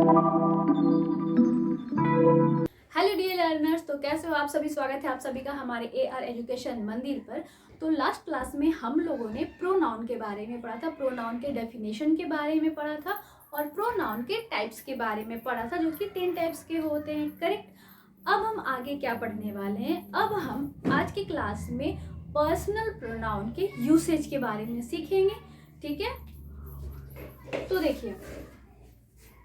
Hello dear learners, तो कैसे हो आप सभी। स्वागत है आप सभी का हमारे AR एजुकेशन मंदिर पर। तो लास्ट क्लास में हम लोगों ने प्रोनाउन के बारे में पढ़ा था, प्रोनाउन के डेफिनेशन के बारे में पढ़ा था और प्रोनाउन के टाइप्स के बारे में पढ़ा था, जो कि 10 टाइप्स के होते हैं, करेक्ट। अब हम आगे क्या पढ़ने वाले हैं, अब हम आज की क्लास में पर्सनल प्रोनाउन के यूसेज के बारे में सीखेंगे, ठीक है। तो देखिए,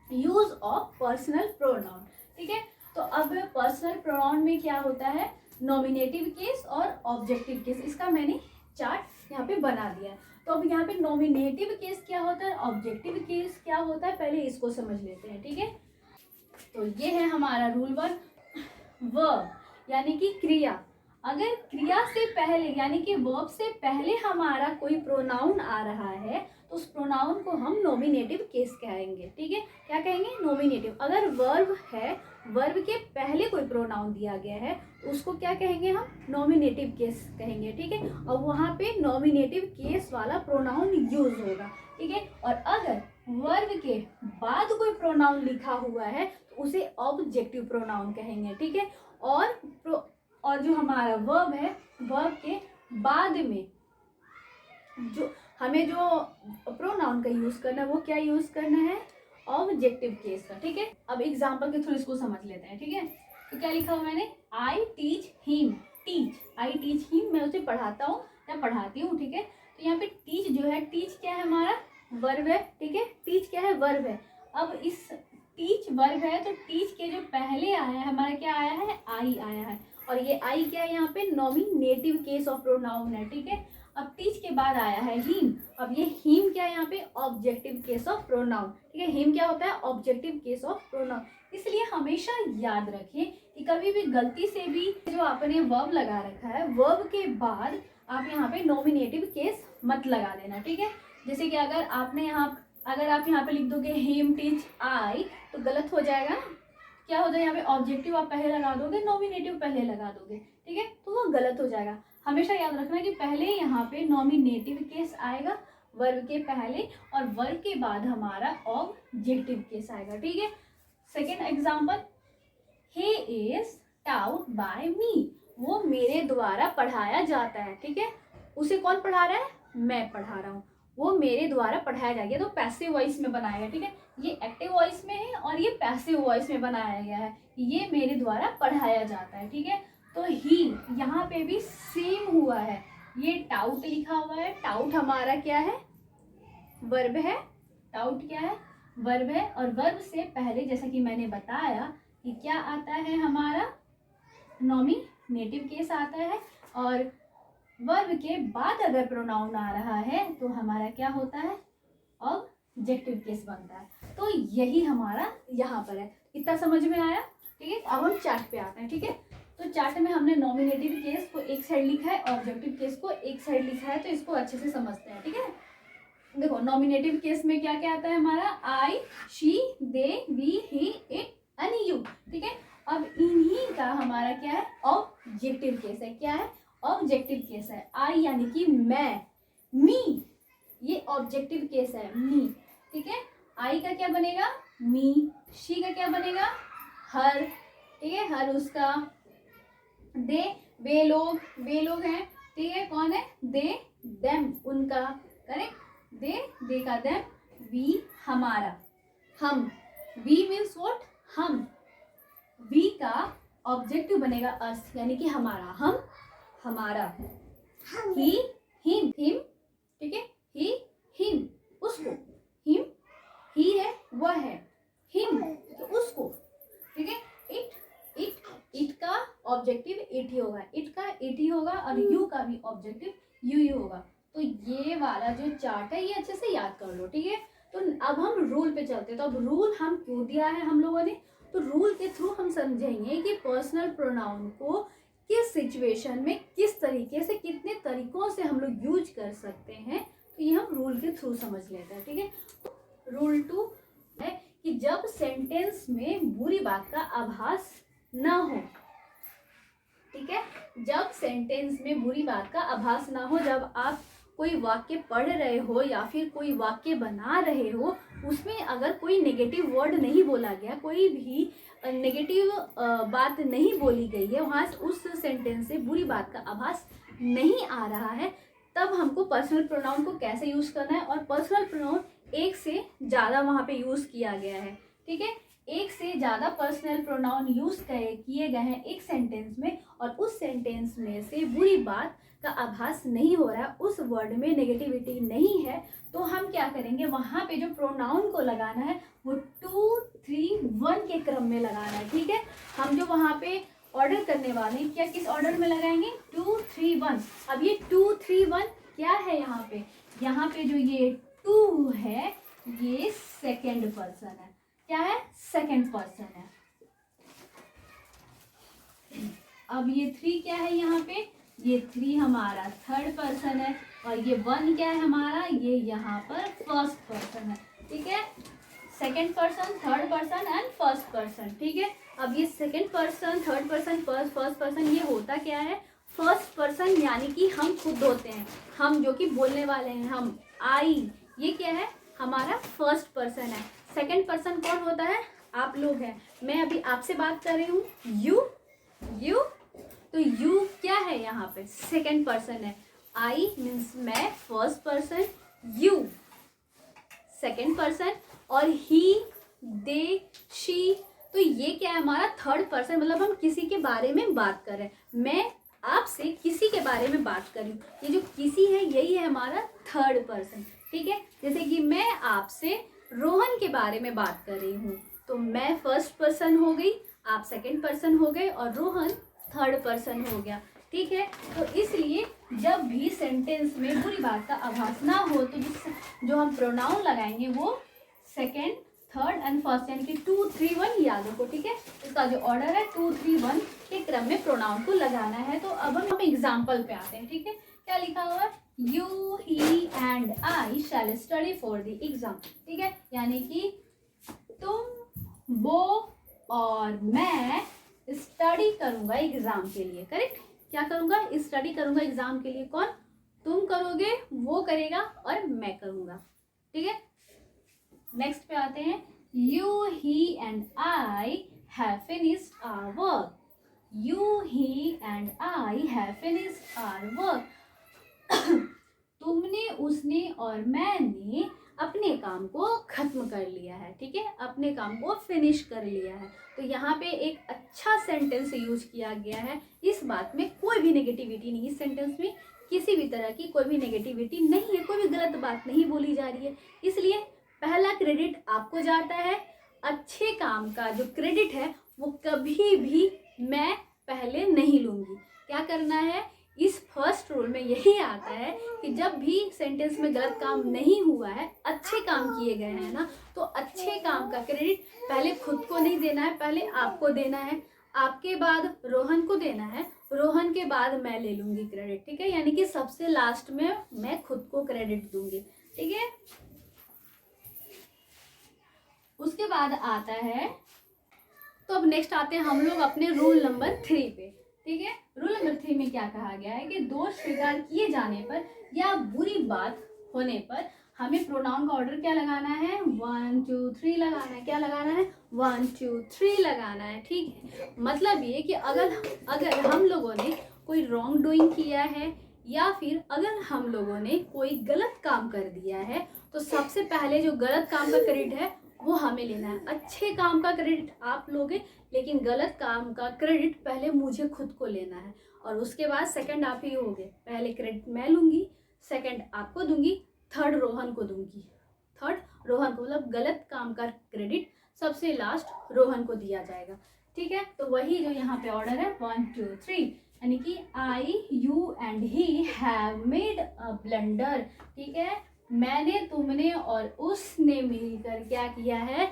यूज ऑफ पर्सनल प्रोनाउन, ठीक है। तो अब पर्सनल प्रोनाउन में क्या होता है, नॉमिनेटिव केस और ऑब्जेक्टिव केस। इसका मैंने चार्ट यहाँ पे बना दिया है। तो अब यहाँ पे नॉमिनेटिव केस क्या होता है, ऑब्जेक्टिव केस क्या होता है, पहले इसको समझ लेते हैं, ठीक है। तो ये है हमारा रूल 1, वर्ब यानी कि क्रिया। अगर क्रिया से पहले यानी कि वर्ब से पहले हमारा कोई प्रोनाउन आ रहा है तो उस प्रोनाउन को हम नॉमिनेटिव केस कहेंगे, ठीक है। क्या कहेंगे, नॉमिनेटिव। अगर वर्ब है, वर्ब के पहले कोई प्रोनाउन दिया गया है तो उसको क्या कहेंगे, हम नॉमिनेटिव केस कहेंगे, ठीक है। और वहाँ पे नॉमिनेटिव केस वाला प्रोनाउन यूज होगा, ठीक है। और अगर वर्ब के बाद कोई प्रोनाउन लिखा हुआ है तो उसे ऑब्जेक्टिव प्रोनाउन कहेंगे, ठीक है। और जो हमारा वर्ब है, वर्ब के बाद में जो हमें जो प्रोनाउन का यूज करना है वो क्या यूज करना है, ऑब्जेक्टिव केस का, ठीक है। अब एग्जांपल के थ्रू इसको समझ लेते हैं, ठीक है। तो क्या लिखा हुआ मैंने, I teach him, teach, I teach him, मैं उसे पढ़ाता हूँ या पढ़ाती हूँ, ठीक है। तो यहाँ पे टीच जो है, टीच क्या है, हमारा वर्ब है, ठीक है। टीच क्या है, वर्ब है। अब इस टीच वर्ब है तो टीच के जो पहले आया है हमारा क्या आया है, आई आया है। और ये आई क्या है, यहाँ पे नॉमिनेटिव केस ऑफ प्रोनाउन है, ठीक है। अब टीच के बाद आया है हिम। अब ये हिम क्या है, यहाँ पे ऑब्जेक्टिव केस ऑफ प्रोनाउन, ठीक है। हिम क्या होता है, ऑब्जेक्टिव केस ऑफ प्रोनाउन। इसलिए हमेशा याद रखें कि कभी भी गलती से भी जो आपने वर्ब लगा रखा है, वर्ब के बाद आप यहाँ पे नॉमिनेटिव केस मत लगा देना, ठीक है। जैसे कि अगर आप यहाँ पे लिख दोगे हिम टीच आई तो गलत हो जाएगा ना। क्या हो जाए, यहाँ पे ऑब्जेक्टिव आप पहले लगा दोगे, नॉमिनेटिव पहले लगा दोगे, ठीक है, तो वो गलत हो जाएगा। हमेशा याद रखना कि पहले यहाँ पे नॉमिनेटिव केस आएगा वर्ब के पहले और वर्ब के बाद हमारा ऑब्जेक्टिव केस आएगा, ठीक है। Second example, he is taught by me, वो मेरे द्वारा पढ़ाया जाता है, ठीक है। उसे कौन पढ़ा रहा है, मैं पढ़ा रहा हूँ, वो मेरे द्वारा पढ़ाया जाएगा। तो पैसिव वॉइस में बनाया गया, ठीक है। ये एक्टिव वॉइस में है और ये पैसिव वॉइस में बनाया गया है, ये मेरे द्वारा पढ़ाया जाता है, ठीक है। तो ही यहाँ पे भी सेम हुआ है, ये टाउट लिखा हुआ है, टाउट हमारा क्या है, वर्ब है। टाउट क्या है, वर्ब है। और वर्ब से पहले जैसा कि मैंने बताया कि क्या आता है, हमारा नॉमिनेटिव केस आता है। और वर्ब के बाद अगर प्रोनाउन आ रहा है तो हमारा क्या होता है, ऑब्जेक्टिव केस बनता है। तो यही हमारा यहाँ पर है। इतना समझ में आया, ठीक है। अब हम चार्ट पे आते हैं, ठीक है। तो चार्ट में हमने नॉमिनेटिव केस को एक साइड लिखा है, ऑब्जेक्टिव केस को एक साइड लिखा है, तो इसको अच्छे से समझते हैं, ठीक है। देखो, नॉमिनेटिव केस में क्या क्या आता है हमारा, I, she, they, we, he, it, and you, ठीक है। अब इन्हीं का हमारा क्या है, ऑब्जेक्टिव केस है। क्या है, ऑब्जेक्टिव केस है। आई यानी कि मैं, मी, ये ऑब्जेक्टिव केस है, मी, ठीक है। आई का क्या बनेगा, मी। शी का क्या बनेगा, हर, ठीक है, हर उसका। दे, वे लोग हैं, ठीक है, कौन है, दे, देम, उनका, करेक्ट। दे का देम। वी हमारा, हम, वी मीन्स व्हाट, हम। वी का ऑब्जेक्टिव बनेगा अस यानी कि हमारा, हम, हमारा। ही, हिम, ठीक है, ही, हिम, उसको, हिम, ही है, वह है, हिम तो उसको, ठीक है। इट का ऑब्जेक्टिव इट ही होगा, इट का इट ही होगा, और यू का भी ऑब्जेक्टिव यू ही होगा। तो ये वाला जो चार्ट है ये अच्छे से याद कर लो, ठीक है। तो अब हम रूल पे चलते हैं। तो अब रूल हम क्यों दिया है हम लोगों ने, तो रूल के थ्रू हम समझेंगे कि पर्सनल प्रोनाउन को किस सिचुएशन में किस तरीके से कितने तरीकों से हम लोग यूज कर सकते हैं। तो ये हम रूल के थ्रू समझ लेते हैं, ठीक है। रूल 2 है कि जब सेंटेंस में बुरी बात का आभास ना हो, ठीक है, जब सेंटेंस में बुरी बात का आभास ना हो, जब आप कोई वाक्य पढ़ रहे हो या फिर कोई वाक्य बना रहे हो उसमें अगर कोई नेगेटिव वर्ड नहीं बोला गया, कोई भी नेगेटिव बात नहीं बोली गई है, वहाँ उस सेंटेंस से बुरी बात का आभास नहीं आ रहा है, तब हमको पर्सनल प्रोनाउन को कैसे यूज़ करना है। और पर्सनल प्रोनाउन एक से ज़्यादा वहाँ पे यूज़ किया गया है, ठीक है। एक से ज़्यादा पर्सनल प्रोनाउन यूज़ किए गए हैं एक सेंटेंस में, और उस सेंटेंस में से बुरी बात का आभास नहीं हो रहा है, उस वर्ड में नेगेटिविटी नहीं है, तो हम क्या करेंगे, वहाँ पे जो प्रोनाउन को लगाना है वो 2, 3, 1 के क्रम में लगाना है, ठीक है। हम जो वहाँ पे ऑर्डर करने वाले हैं, क्या किस ऑर्डर में लगाएंगे, 2, 3, 1। अब ये 2, 3, 1 क्या है यहाँ पे, यहाँ पे जो ये 2 है ये सेकेंड पर्सन है, क्या है, सेकेंड पर्सन है। अब ये 3 क्या है यहाँ पे, ये 3 हमारा थर्ड पर्सन है, और ये 1 क्या है हमारा, ये यहाँ पर फर्स्ट पर्सन है, ठीक है। Second person, third person and first person, ठीक है। अब ये second person, third person, first person, ये होता क्या है, फर्स्ट पर्सन यानी कि हम खुद होते हैं, हम जो कि बोलने वाले हैं, हम, आई, ये क्या है, हमारा फर्स्ट पर्सन है। सेकेंड पर्सन कौन होता है, आप लोग हैं, मैं अभी आपसे बात कर रही हूँ, यू, तो यू क्या है यहाँ पे, सेकेंड पर्सन है। आई मीन्स मैं, first person, you second person, और ही, दे, शी, तो ये क्या है हमारा थर्ड पर्सन, मतलब हम किसी के बारे में बात कर रहे हैं, मैं आपसे किसी के बारे में बात कर रही हूँ, ये जो किसी है यही है हमारा थर्ड पर्सन, ठीक है। जैसे कि मैं आपसे रोहन के बारे में बात कर रही हूँ, तो मैं फर्स्ट पर्सन हो गई, आप सेकेंड पर्सन हो गए, और रोहन थर्ड पर्सन हो गया, ठीक है। तो इसलिए जब भी सेंटेंस में बुरी बात का आभास ना हो, तो जो हम प्रोनाउन लगाएंगे वो सेकेंड, थर्ड एंड फर्स्ट, यानी कि 2, 3, 1 याद रखो, ठीक है। इसका जो ऑर्डर है 2, 3, 1 के क्रम में प्रोनाउन को लगाना है। तो अब हम एग्जाम्पल पे आते हैं, ठीक है। क्या लिखा हुआ है, you, he and I shell study for the exam, ठीक है। यानी कि तुम, वो और मैं स्टडी करूंगा एग्जाम के लिए, करेक्ट। क्या करूंगा, स्टडी करूंगा एग्जाम के लिए, कौन, तुम करोगे, वो करेगा, और मैं करूंगा, ठीक है। नेक्स्ट पे आते हैं, you, he and I have finished our work, you, he and I have finished our work, तुमने, उसने और मैंने अपने काम को खत्म कर लिया है, ठीक है, अपने काम को फिनिश कर लिया है। तो यहाँ पे एक अच्छा सेंटेंस यूज किया गया है, इस बात में कोई भी नेगेटिविटी नहीं, इस सेंटेंस में किसी भी तरह की कोई भी नेगेटिविटी नहीं है, कोई भी गलत बात नहीं बोली जा रही है, इसलिए पहला क्रेडिट आपको जाता है। अच्छे काम का जो क्रेडिट है वो कभी भी मैं पहले नहीं लूँगी। क्या करना है, इस फर्स्ट रूल में यही आता है कि जब भी सेंटेंस में गलत काम नहीं हुआ है, अच्छे काम किए गए हैं ना, तो अच्छे काम का क्रेडिट पहले खुद को नहीं देना है, पहले आपको देना है, आपके बाद रोहन को देना है, रोहन के बाद मैं ले लूँगी क्रेडिट, ठीक है। यानी कि सबसे लास्ट में मैं खुद को क्रेडिट दूंगी, ठीक है। उसके बाद आता है, तो अब नेक्स्ट आते हैं हम लोग अपने रूल नंबर 3 पे, ठीक है। रूल नंबर 3 में क्या कहा गया है कि दोष स्वीकार किए जाने पर या बुरी बात होने पर हमें प्रोनाउन का ऑर्डर क्या लगाना है, 1, 2, 3 लगाना है। क्या लगाना है, 1, 2, 3 लगाना है, ठीक है। मतलब ये कि अगर हम लोगों ने कोई रॉन्ग डूइंग किया है, या फिर अगर हम लोगों ने कोई गलत काम कर दिया है, तो सबसे पहले जो गलत काम का क्रेडिट है वो हमें लेना है। अच्छे काम का क्रेडिट आप लोगे, लेकिन गलत काम का क्रेडिट पहले मुझे खुद को लेना है, और उसके बाद सेकंड आप ही होगे। पहले क्रेडिट मैं लूँगी, सेकंड आपको दूंगी, थर्ड रोहन को दूंगी, थर्ड रोहन को, मतलब गलत काम का क्रेडिट सबसे लास्ट रोहन को दिया जाएगा, ठीक है। तो वही जो यहाँ पे ऑर्डर है 1, 2, 3, यानी कि I, you and he have made a blunder, ठीक है। मैंने, तुमने और उसने मिलकर क्या किया है,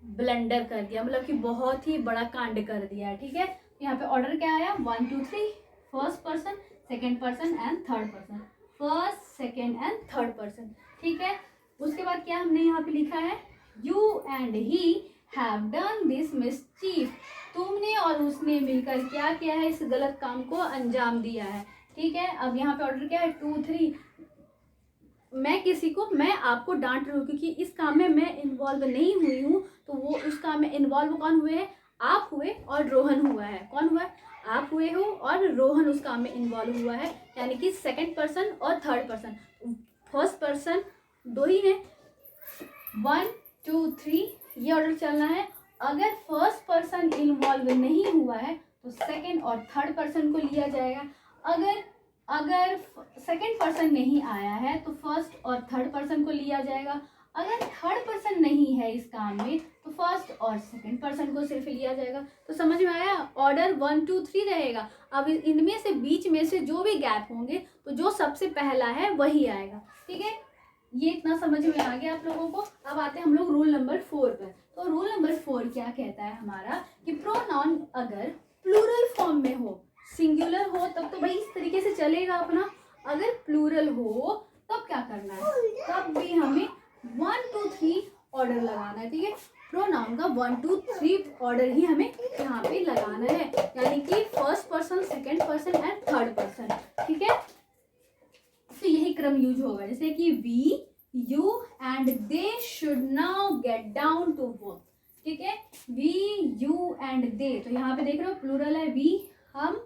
ब्लंडर कर दिया, मतलब कि बहुत ही बड़ा कांड कर दिया है, ठीक है। यहाँ पे ऑर्डर क्या आया, 1, 2, 3, first person, second person and third person, first, second and third person, ठीक है। उसके बाद क्या हमने यहाँ पे लिखा है, you and he have done this mischief, तुमने और उसने मिलकर क्या किया है, इस गलत काम को अंजाम दिया है, ठीक है। अब यहाँ पे ऑर्डर क्या है, 2, 3, मैं आपको डांट रही हूँ क्योंकि इस काम में मैं इन्वॉल्व नहीं हुई हूँ, तो वो उस काम में इन्वॉल्व कौन हुए हैं? आप हुए और रोहन हुआ है। कौन हुआ है? आप हुए हो और रोहन उस काम में इन्वॉल्व हुआ है, यानी कि सेकंड पर्सन और थर्ड पर्सन। फर्स्ट पर्सन दो ही है, 1 2 3, ये ऑर्डर चलना है। अगर फर्स्ट पर्सन इन्वॉल्व नहीं हुआ है तो सेकंड और थर्ड पर्सन को लिया जाएगा। अगर अगर सेकंड पर्सन नहीं आया है तो फर्स्ट और थर्ड पर्सन को लिया जाएगा। अगर थर्ड पर्सन नहीं है इस काम में तो फर्स्ट और सेकंड पर्सन को सिर्फ लिया जाएगा। तो समझ में आया? ऑर्डर 1 2 3 रहेगा। अब इनमें से बीच में से जो भी गैप होंगे तो जो सबसे पहला है वही आएगा। ठीक है, ये इतना समझ में आ गया आप लोगों को। अब आते हैं हम लोग रूल नंबर 4 पर। तो रूल नंबर 4 क्या कहता है हमारा कि प्रोनाउन अगर प्लूरल फॉर्म में हो, सिंगुलर हो तब तो भाई इस तरीके से चलेगा अपना। अगर प्लूरल हो तब क्या करना है? तब भी हमें 1 2 3 ऑर्डर लगाना है। ठीक है, प्रोनाउन का 1 2 3 ऑर्डर ही हमें यहाँ पे लगाना है, यानी कि first person, second person and third person. ठीक है, तो यही क्रम यूज होगा, जैसे कि we, you and they should now get down to work. ठीक है, वी, यू एंड दे, तो यहाँ पे देख रहे हो प्लूरल है, वी हम,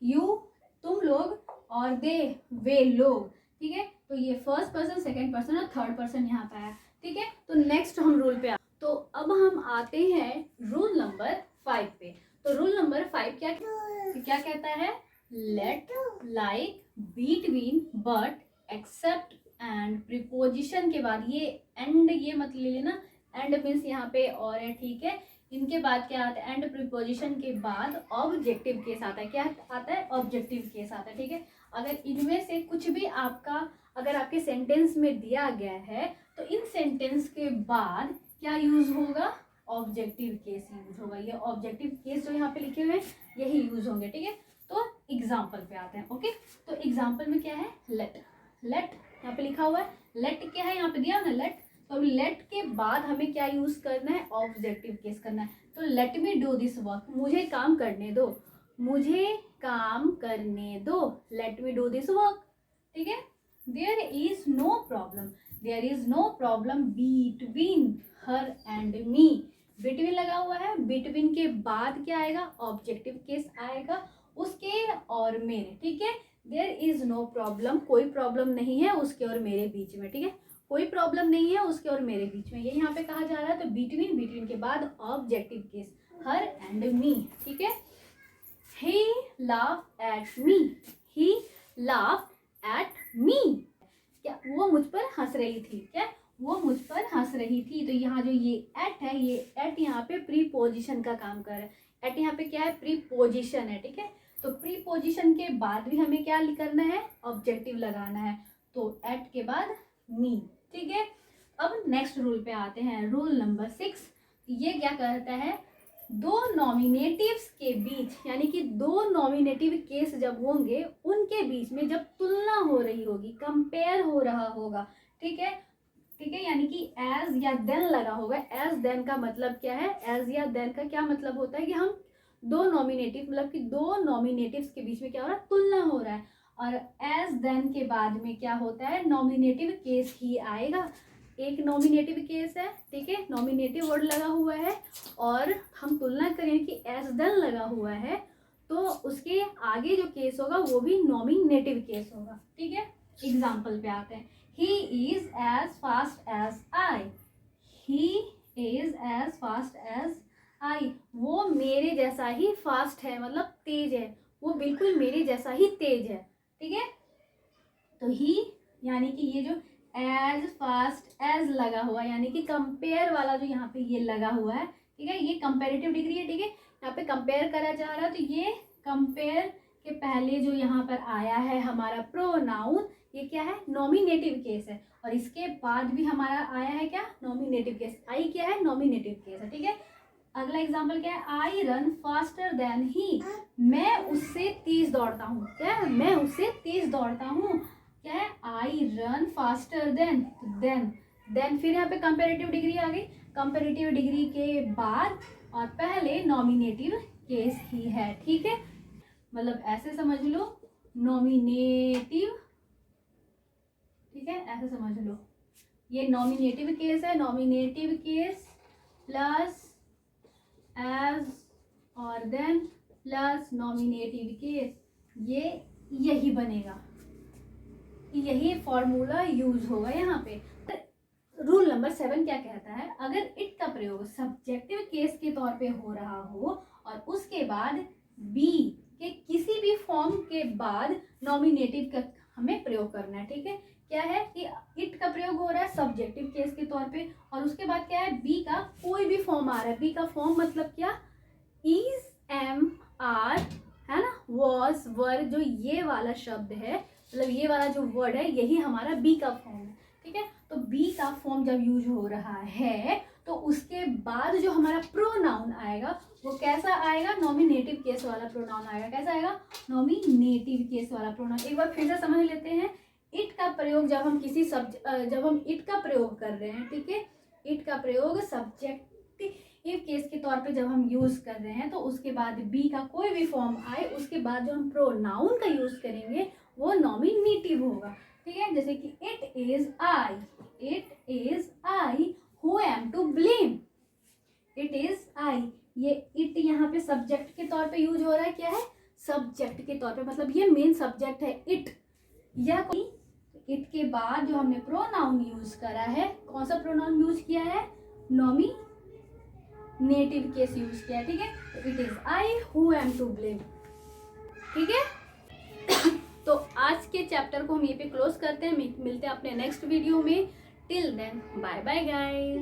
यू तुम लोग, और दे वे लोग। ठीक है, तो ये फर्स्ट पर्सन, सेकंड पर्सन और थर्ड पर्सन यहाँ पे आया। ठीक है, तो नेक्स्ट हम रूल पे तो अब हम आते हैं रूल नंबर 5 पे। तो रूल नंबर 5 क्या कहता है? Let, like, between, but, except and preposition के बाद ये एंड, ये मत ले लेना, एंड मीन्स यहाँ पे और है। ठीक है, इनके बाद क्या आता है? एंड प्रीपोजिशन के बाद ऑब्जेक्टिव केस आता है। क्या आता है? ऑब्जेक्टिव केस आता है। ठीक है, अगर इनमें से कुछ भी आपका अगर आपके सेंटेंस में दिया गया है तो इन सेंटेंस के बाद क्या यूज होगा? ऑब्जेक्टिव केस यूज होगा। ये ऑब्जेक्टिव केस जो यहाँ पे लिखे हुए हैं यही यूज होंगे। ठीक है, तो एग्जाम्पल पे आते हैं। ओके, तो एग्जाम्पल में क्या है? लेट, लेट यहाँ पे लिखा हुआ है। लेट क्या है? यहाँ पे दिया ना लेट, तो लेट के बाद हमें क्या यूज करना है? ऑब्जेक्टिव केस करना है। तो let me do this work, मुझे काम करने दो, मुझे काम करने दो, let me do this work. ठीक है, there is no problem, there is no problem between her and me. Between लगा हुआ है, बिटवीन के बाद क्या आएगा? ऑब्जेक्टिव केस आएगा, उसके और मेरे। ठीक है, देयर इज नो प्रॉब्लम, कोई प्रॉब्लम नहीं है उसके और मेरे बीच में। ठीक है, कोई प्रॉब्लम नहीं है उसके और मेरे बीच में, ये यहाँ पे कहा जा रहा है। तो बिटवीन, बिटवीन के बाद ऑब्जेक्टिव केस, हर एंड मी। ठीक है, he laughed at me, he laughed at me, क्या वो मुझ पर हंस रही थी? क्या वो मुझ पर हंस रही थी? तो यहाँ जो ये एट है, ये एट यहाँ पे प्रीपोजिशन का काम कर रहा है। एट यहाँ पे क्या है? प्रीपोजिशन है। ठीक है, तो प्रीपोजिशन के बाद भी हमें क्या करना है? ऑब्जेक्टिव लगाना है। तो एट के बाद मी। ठीक है, अब नेक्स्ट रूल पे आते हैं, रूल नंबर 6। ये क्या कहता है? दो नॉमिनेटिव्स के बीच, यानी कि दो नॉमिनेटिव केस जब होंगे उनके बीच में जब तुलना हो रही होगी, कंपेयर हो रहा होगा। ठीक है, ठीक है, यानी कि एज या देन लगा होगा। एज देन का मतलब क्या है? एज या देन का क्या मतलब होता है कि हम दो नॉमिनेटिव, मतलब कि दो नॉमिनेटिव्स के बीच में क्या हो रहा है? तुलना हो रहा है। और एज देन के बाद में क्या होता है? नॉमिनेटिव केस ही आएगा। एक नॉमिनेटिव केस है। ठीक है, नॉमिनेटिव वर्ड लगा हुआ है और हम तुलना करें कि एज देन लगा हुआ है, तो उसके आगे जो केस होगा वो भी नॉमिनेटिव केस होगा। ठीक है, एग्जाम्पल पे आते हैं। He is as fast as I. He is as fast as I. वो मेरे जैसा ही फास्ट है, मतलब तेज है, वो बिल्कुल मेरे जैसा ही तेज है। ठीक है, तो ही यानी कि ये जो एज फास्ट एज लगा हुआ है, यानी कि कंपेयर वाला जो यहाँ पे ये लगा हुआ है। ठीक है, ये कंपेरेटिव डिग्री है। ठीक है, यहाँ पे कंपेयर करा जा रहा है, तो ये कंपेयर के पहले जो यहाँ पर आया है हमारा प्रोनाउन, ये क्या है? नॉमिनेटिव केस है। और इसके बाद भी हमारा आया है क्या? Nominative case. आई क्या है? नॉमिनेटिव केस है। ठीक है, अगला एग्जाम्पल क्या है? I run faster than he, मैं उससे तेज दौड़ता हूँ। क्या है? मैं उससे तेज दौड़ता हूँ। क्या है? I run faster than, than फिर यहाँ पे कंपेरेटिव डिग्री आ गई। कंपेरेटिव डिग्री के बाद और पहले नॉमिनेटिव केस ही है। ठीक है, मतलब ऐसे समझ लो, नॉमिनेटिव ठीक है, ऐसे समझ लो। ये नॉमिनेटिव केस है, नॉमिनेटिव केस प्लस एज और देन प्लस नॉमिनेटिव केस, ये यही बनेगा, यही फॉर्मूला यूज होगा यहाँ पे। रूल नंबर 7 क्या कहता है, अगर इट का प्रयोग सब्जेक्टिव केस के तौर पे हो रहा हो और उसके बाद बी के किसी भी फॉर्म के बाद नॉमिनेटिव का हमें प्रयोग करना है। ठीक है, क्या है कि इट का प्रयोग हो रहा है सब्जेक्टिव केस के तौर पे और उसके बाद क्या है, बी का कोई भी फॉर्म आ रहा है। बी का फॉर्म मतलब क्या, इज, एम, आर, है ना, वॉज, वर, जो ये वाला शब्द है, मतलब ये वाला जो वर्ड है, यही हमारा बी का फॉर्म है। ठीक है, तो बी का फॉर्म जब यूज हो रहा है तो उसके बाद जो हमारा प्रोनाउन आएगा वो कैसा आएगा, नॉमिनेटिव केस वाला प्रोनाउन आएगा। कैसा आएगा, नॉमिनेटिव केस वाला प्रोनाउन। एक बार फिर से समझ लेते हैं, इट का प्रयोग जब हम किसी जब हम इट का प्रयोग कर रहे हैं, ठीक है, इट का प्रयोग सब्जेक्टिव केस के तौर पे जब हम यूज कर रहे हैं तो उसके बाद बी का कोई भी फॉर्म आए, उसके बाद जो हम प्रोनाउन का यूज करेंगे वो नॉमिनेटिव होगा। ठीक है, जैसे कि it is I who am to blame, it is I, ये इट यहाँ पे सब्जेक्ट के तौर पे यूज हो रहा है। क्या है, सब्जेक्ट के तौर पे, मतलब ये मेन सब्जेक्ट है इट, या कोई इट के बाद जो हमने प्रोनाउन यूज करा है, कौन सा प्रोनाउन यूज किया है, नॉमिनेटिव केस यूज किया है। ठीक है, it is I who am to blame. ठीक है, तो आज के चैप्टर को हम यहीं पे क्लोज करते हैं, मिलते हैं अपने नेक्स्ट वीडियो में। Till then bye bye guys.